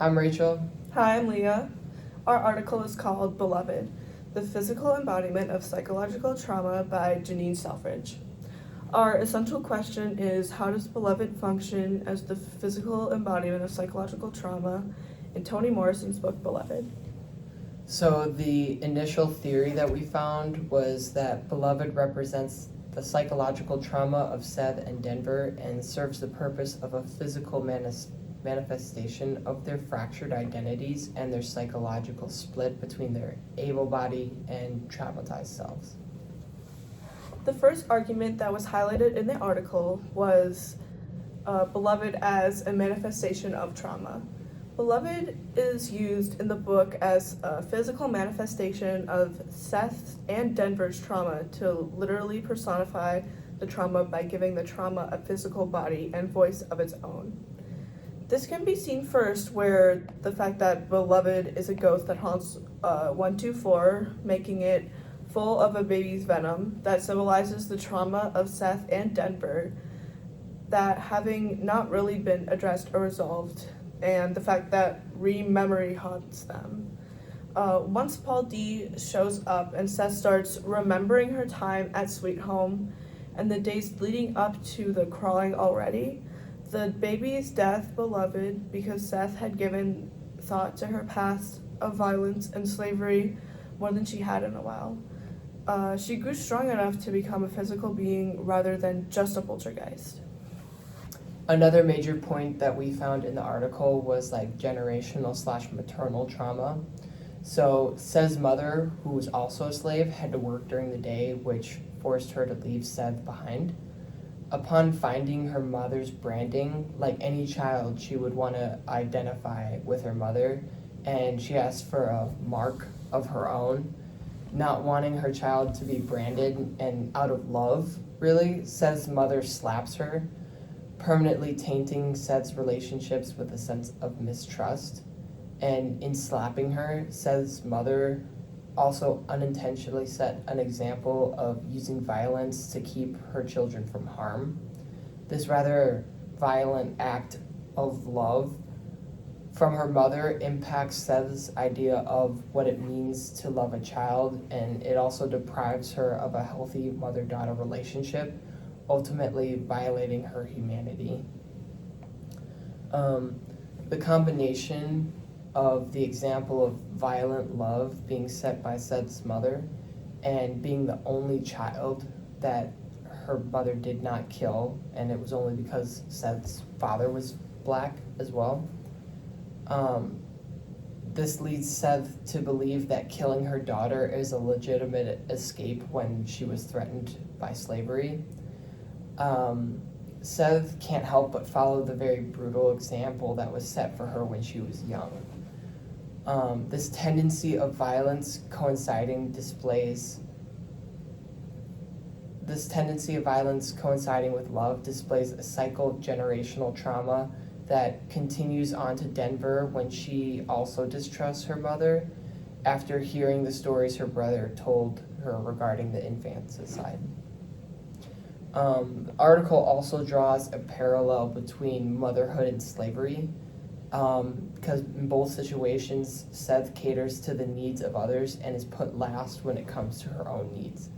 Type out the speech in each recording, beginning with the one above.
I'm Rachel. Hi, I'm Leah. Our article is called Beloved, the Physical Embodiment of Psychological Trauma by Janine Selfridge. Our essential question is, how does Beloved function as the physical embodiment of psychological trauma in Toni Morrison's book Beloved? So, the initial theory that we found was that Beloved represents the psychological trauma of Seth and Denver and serves the purpose of a physical manifestation of their fractured identities and their psychological split between their able-bodied and traumatized selves. The first argument that was highlighted in the article was Beloved as a manifestation of trauma. Beloved is used in the book as a physical manifestation of Seth and Denver's trauma to literally personify the trauma by giving the trauma a physical body and voice of its own. This can be seen first where the fact that Beloved is a ghost that haunts 124, making it full of a baby's venom that symbolizes the trauma of Seth and Denver that having not really been addressed or resolved, and the fact that re-memory haunts them. Once Paul D shows up and Seth starts remembering her time at Sweet Home and the days leading up to the crawling already, the baby's death, Beloved, because Seth had given thought to her past of violence and slavery more than she had in a while. She grew strong enough to become a physical being rather than just a poltergeist. Another major point that we found in the article was generational/maternal trauma. So, Seth's mother, who was also a slave, had to work during the day, which forced her to leave Seth behind. Upon finding her mother's branding, like any child, she would want to identify with her mother, and she asked for a mark of her own. Not wanting her child to be branded and out of love, really, Seth's mother slaps her, permanently tainting Seth's relationships with a sense of mistrust. And in slapping her, Seth's mother also unintentionally set an example of using violence to keep her children from harm. This rather violent act of love from her mother impacts Seth's idea of what it means to love a child, and it also deprives her of a healthy mother-daughter relationship, ultimately violating her humanity. The combination of the example of violent love being set by Seth's mother and being the only child that her mother did not kill, and it was only because Seth's father was black as well. This leads Seth to believe that killing her daughter is a legitimate escape when she was threatened by slavery. Seth can't help but follow the very brutal example that was set for her when she was young. This tendency of violence coinciding with love displays a cycle of generational trauma that continues on to Denver when she also distrusts her mother after hearing the stories her brother told her regarding the infanticide. The article also draws a parallel between motherhood and slavery, because in both situations, Seth caters to the needs of others and is put last when it comes to her own needs.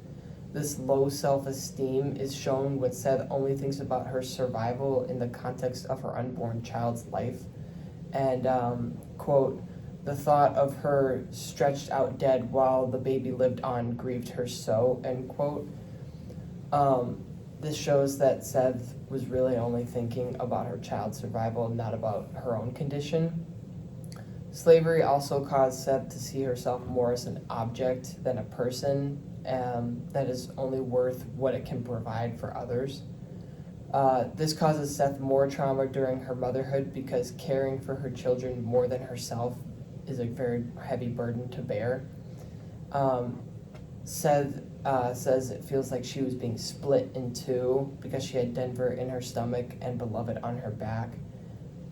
This low self-esteem is shown when Seth only thinks about her survival in the context of her unborn child's life. And, quote, the thought of her stretched out dead while the baby lived on grieved her so, end quote. This shows that Seth was really only thinking about her child's survival, not about her own condition. Slavery also caused Seth to see herself more as an object than a person, that is only worth what it can provide for others. This causes Seth more trauma during her motherhood because caring for her children more than herself is a very heavy burden to bear. Seth says it feels like she was being split in two because she had Denver in her stomach and Beloved on her back.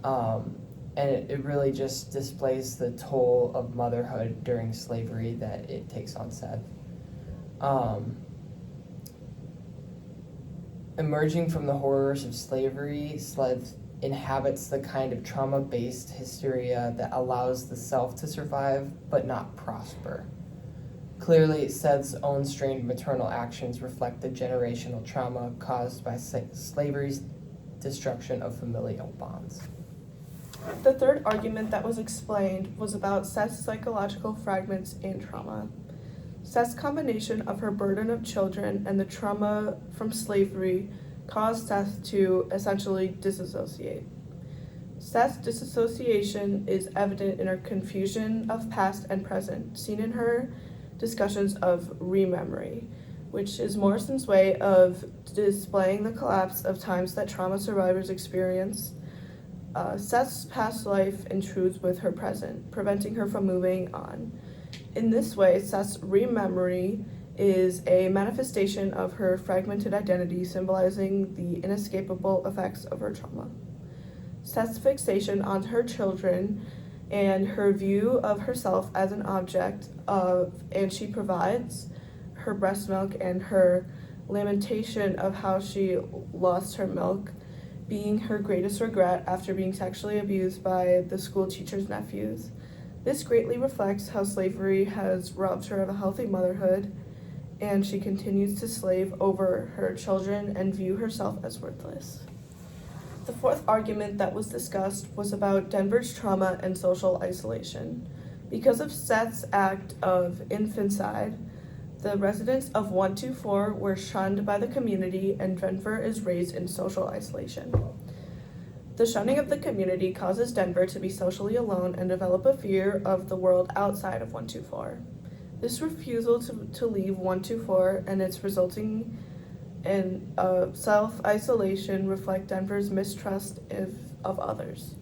And it really just displays the toll of motherhood during slavery that it takes on Seth. Emerging from the horrors of slavery, inhabits the kind of trauma-based hysteria that allows the self to survive but not prosper. Clearly, Seth's own strained maternal actions reflect the generational trauma caused by slavery's destruction of familial bonds. The third argument that was explained was about Seth's psychological fragments and trauma. Seth's combination of her burden of children and the trauma from slavery caused Seth to essentially disassociate. Seth's disassociation is evident in her confusion of past and present, seen in her discussions of rememory, which is Morrison's way of displaying the collapse of times that trauma survivors experience. Seth's past life intrudes with her present, preventing her from moving on. In this way, Seth's rememory is a manifestation of her fragmented identity, symbolizing the inescapable effects of her trauma. Seth's fixation on her children and her view of herself as an object and she provides her breast milk and her lamentation of how she lost her milk being her greatest regret after being sexually abused by the school teacher's nephews. This greatly reflects how slavery has robbed her of a healthy motherhood, and she continues to slave over her children and view herself as worthless. The fourth argument that was discussed was about Denver's trauma and social isolation. Because of Seth's act of infanticide, the residents of 124 were shunned by the community, and Denver is raised in social isolation. The shunning of the community causes Denver to be socially alone and develop a fear of the world outside of 124. This refusal to leave 124 and its resulting in self-isolation reflect Denver's mistrust of others.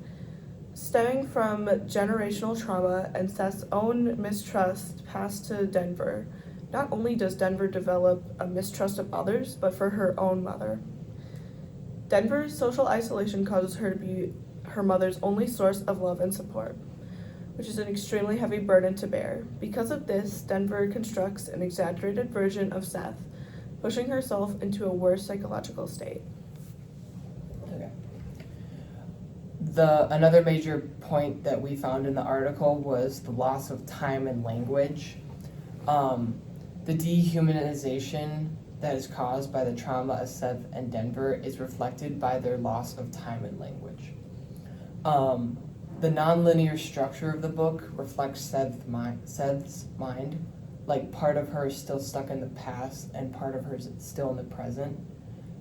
Stemming from generational trauma and Seth's own mistrust passed to Denver, not only does Denver develop a mistrust of others, but for her own mother. Denver's social isolation causes her to be her mother's only source of love and support, which is an extremely heavy burden to bear. Because of this, Denver constructs an exaggerated version of Seth, pushing herself into a worse psychological state. Okay. Another major point that we found in the article was the loss of time and language. The dehumanization that is caused by the trauma of Seth and Denver is reflected by their loss of time and language. The nonlinear structure of the book reflects Seth's mind, like part of her is still stuck in the past and part of her is still in the present.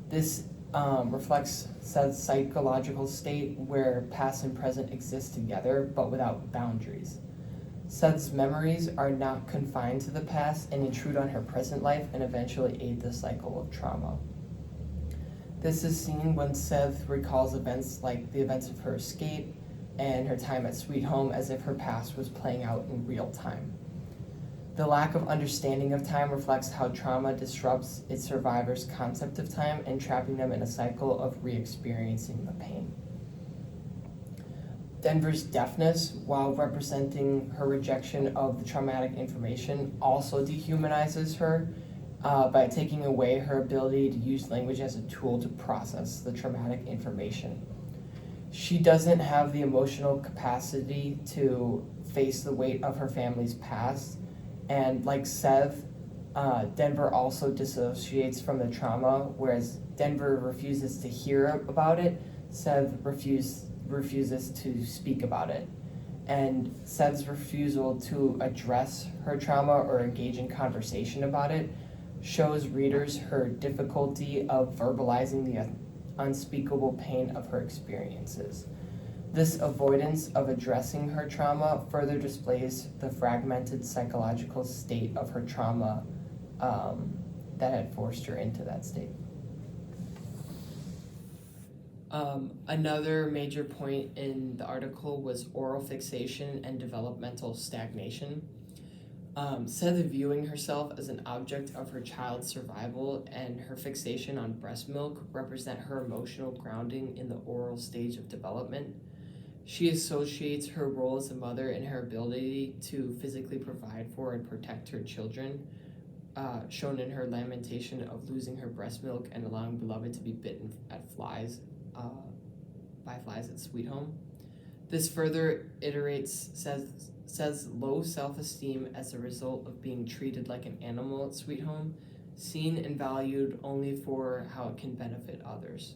This reflects Seth's psychological state where past and present exist together but without boundaries. Seth's memories are not confined to the past and intrude on her present life and eventually aid the cycle of trauma. This is seen when Seth recalls events like the events of her escape and her time at Sweet Home as if her past was playing out in real time. The lack of understanding of time reflects how trauma disrupts its survivors' concept of time, entrapping them in a cycle of re-experiencing the pain. Denver's deafness, while representing her rejection of the traumatic information, also dehumanizes her by taking away her ability to use language as a tool to process the traumatic information. She doesn't have the emotional capacity to face the weight of her family's past, and like Seth, Denver also dissociates from the trauma, whereas Denver refuses to hear about it, Seth refuses to speak about it. And Seth's refusal to address her trauma or engage in conversation about it shows readers her difficulty of verbalizing the unspeakable pain of her experiences. This avoidance of addressing her trauma further displays the fragmented psychological state of her trauma that had forced her into that state. Another major point in the article was oral fixation and developmental stagnation. Seth viewing herself as an object of her child's survival and her fixation on breast milk represent her emotional grounding in the oral stage of development. She associates her role as a mother and her ability to physically provide for and protect her children, shown in her lamentation of losing her breast milk and allowing beloved to be bitten at flies by flies at Sweet Home. This further iterates Seth's low self-esteem as a result of being treated like an animal at Sweet Home, seen and valued only for how it can benefit others.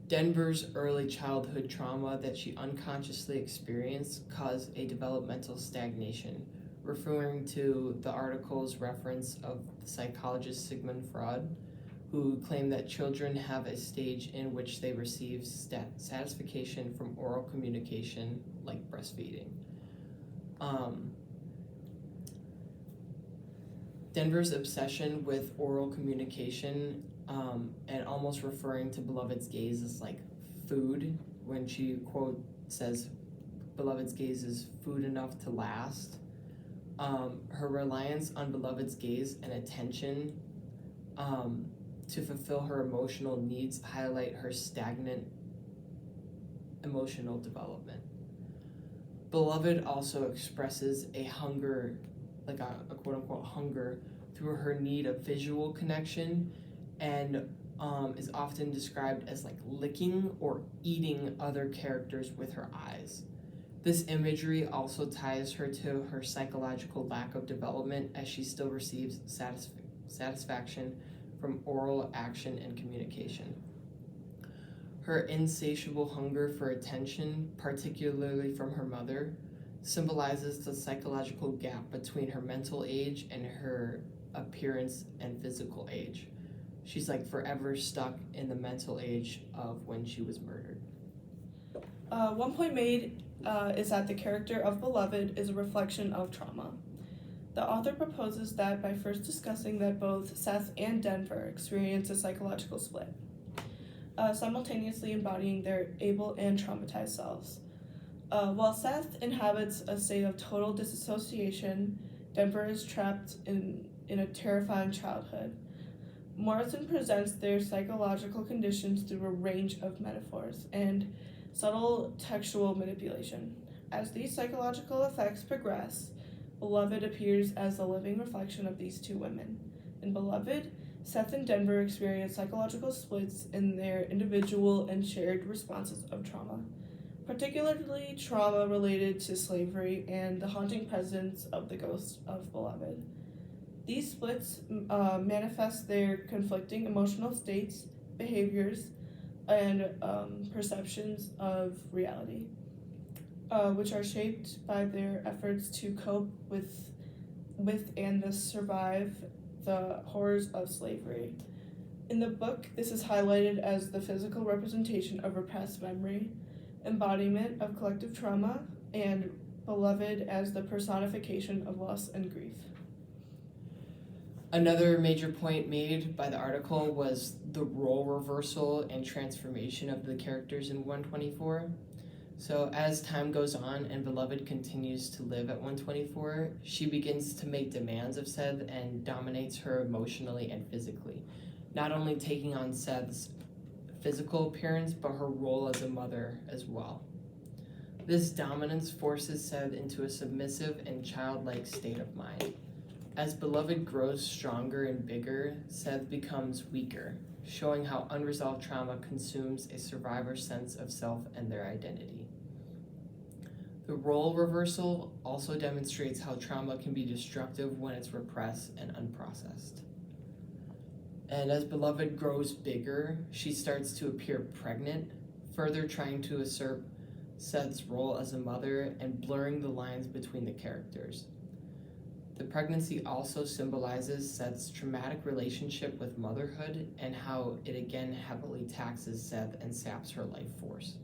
Denver's early childhood trauma that she unconsciously experienced caused a developmental stagnation, referring to the article's reference of the psychologist Sigmund Freud, who claimed that children have a stage in which they receive satisfaction from oral communication, like breastfeeding. Denver's obsession with oral communication and almost referring to Beloved's gaze as like food, when she, quote, says, Beloved's gaze is food enough to last. Her reliance on Beloved's gaze and attention to fulfill her emotional needs highlight her stagnant emotional development. Beloved also expresses a hunger, like a quote-unquote hunger, through her need of visual connection, and is often described as like licking or eating other characters with her eyes. This imagery also ties her to her psychological lack of development, as she still receives satisfaction from oral action and communication. Her insatiable hunger for attention, particularly from her mother, symbolizes the psychological gap between her mental age and her appearance and physical age. She's like forever stuck in the mental age of when she was murdered. One point made is that the character of Beloved is a reflection of trauma. The author proposes that by first discussing that both Seth and Denver experience a psychological split, simultaneously embodying their able and traumatized selves. While Seth inhabits a state of total disassociation, Denver is trapped in a terrifying childhood. Morrison presents their psychological conditions through a range of metaphors and subtle textual manipulation. As these psychological effects progress, Beloved appears as a living reflection of these two women. In Beloved, Seth and Denver experience psychological splits in their individual and shared responses of trauma, particularly trauma related to slavery and the haunting presence of the ghost of Beloved. These splits manifest their conflicting emotional states, behaviors, and perceptions of reality, which are shaped by their efforts to cope with and thus survive the horrors of slavery. In the book, this is highlighted as the physical representation of repressed memory, embodiment of collective trauma, and Beloved as the personification of loss and grief. Another major point made by the article was the role reversal and transformation of the characters in 124. So as time goes on and Beloved continues to live at 124, she begins to make demands of Seth and dominates her emotionally and physically, not only taking on Seth's physical appearance, but her role as a mother as well. This dominance forces Seth into a submissive and childlike state of mind. As Beloved grows stronger and bigger, Seth becomes weaker, showing how unresolved trauma consumes a survivor's sense of self and their identity. The role reversal also demonstrates how trauma can be destructive when it's repressed and unprocessed. And as Beloved grows bigger, she starts to appear pregnant, further trying to usurp Seth's role as a mother and blurring the lines between the characters. The pregnancy also symbolizes Seth's traumatic relationship with motherhood and how it again heavily taxes Seth and saps her life force.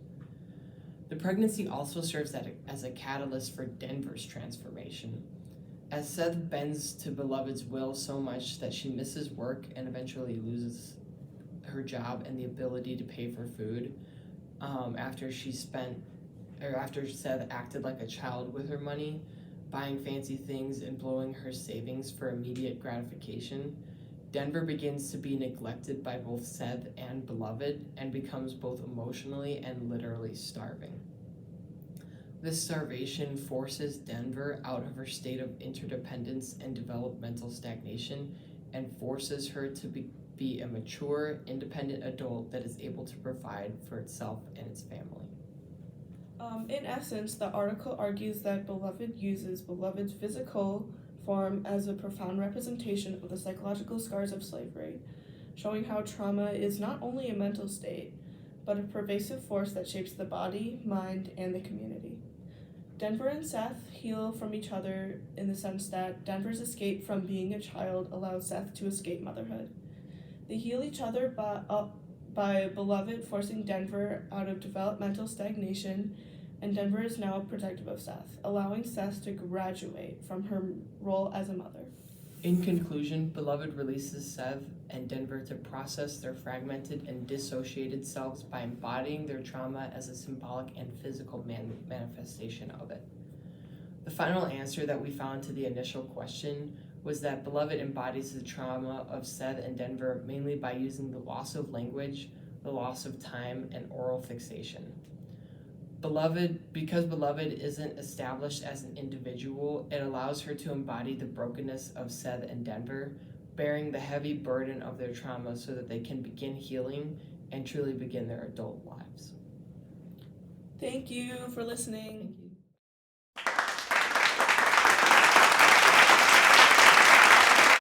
The pregnancy also serves as a catalyst for Denver's transformation, as Seth bends to Beloved's will so much that she misses work and eventually loses her job and the ability to pay for food after Seth acted like a child with her money, buying fancy things and blowing her savings for immediate gratification. Denver begins to be neglected by both Seth and Beloved and becomes both emotionally and literally starving. This starvation forces Denver out of her state of interdependence and developmental stagnation and forces her to be a mature, independent adult that is able to provide for itself and its family. In essence, the article argues that Beloved uses Beloved's physical form as a profound representation of the psychological scars of slavery, showing how trauma is not only a mental state, but a pervasive force that shapes the body, mind, and the community. Denver and Seth heal from each other in the sense that Denver's escape from being a child allows Seth to escape motherhood. They heal each other by Beloved forcing Denver out of developmental stagnation, and Denver is now protective of Seth, allowing Seth to graduate from her role as a mother. In conclusion, Beloved releases Seth and Denver to process their fragmented and dissociated selves by embodying their trauma as a symbolic and physical manifestation of it. The final answer that we found to the initial question was that Beloved embodies the trauma of Seth and Denver mainly by using the loss of language, the loss of time, and oral fixation. Because Beloved isn't established as an individual, it allows her to embody the brokenness of Seth and Denver, bearing the heavy burden of their trauma so that they can begin healing and truly begin their adult lives. Thank you for listening. Thank you.